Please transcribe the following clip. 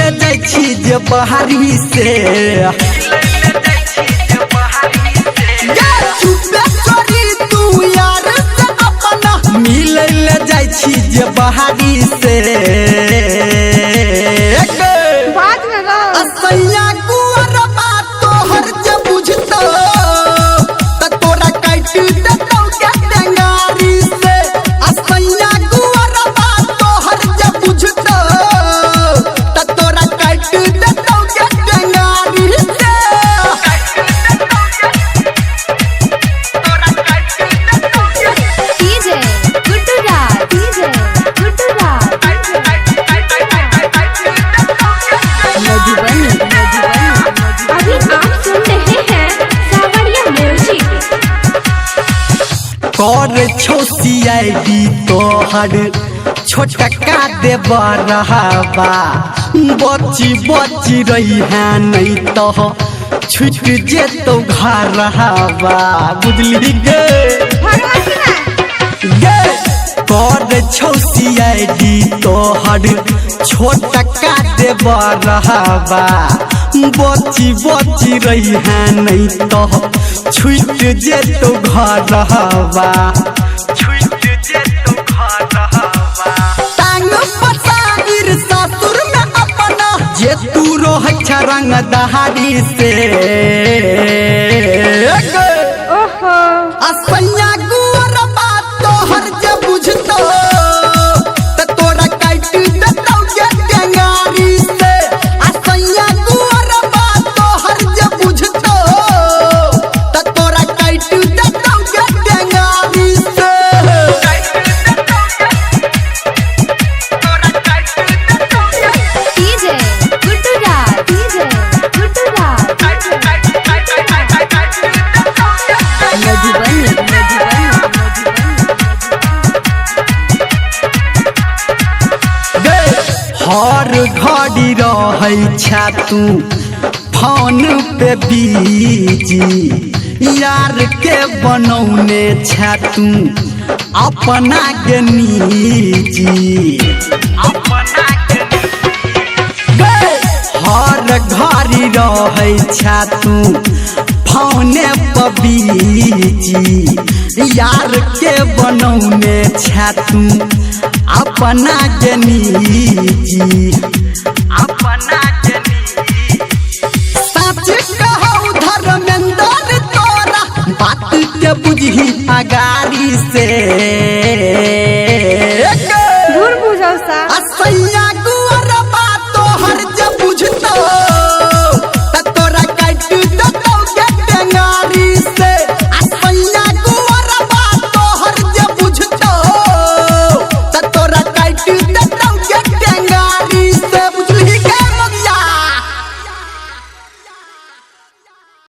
ले जाई छी जे बहारी से तू यार से अपना मिल ले जाई छी जे बहारी से असैया गुअर बात तोहर जे बुझतो त तोरा काट देतौ के टेंगारी से असैया गुअर बात तोहर जे बुझतो त तोरा काट देतौ के टेंगारी से डीजे गुड्डू राज मधुबनी अभी आप सुन रहे हैं सावरिया म्यूजिक। कर छो CID तोहर छोटका देव रहबा बची बची रही है नहीं तो छूट जेतो घर रहबा बुझली गे कर छो CID तोहर छोटका देव रहबा बची बची रही है नहीं तो छूट जेतो घर रहबा टांग पसागिर ससुर में अपना जे तू रोह रंग दहाड़ी से असैया गुअर बात तोहर जे बुझतो त तोरा काट देतौ के टेंगारी से असैया गुअर बात तोहर जे बुझतो त तोरा काट देतौ के टेंगारी से डीजे गुड्डू राज मधुबनी हर घड़ी रहै छा तू फोन पे बीजी यार के बनौने छा तू अपना के निजी हर घड़ी रहै छा तू फोने पे बीजी यार के बनौने छा तू अपना के निजी सच कहौ धर्मेंद्र तोरा बात के बुझही अगारी से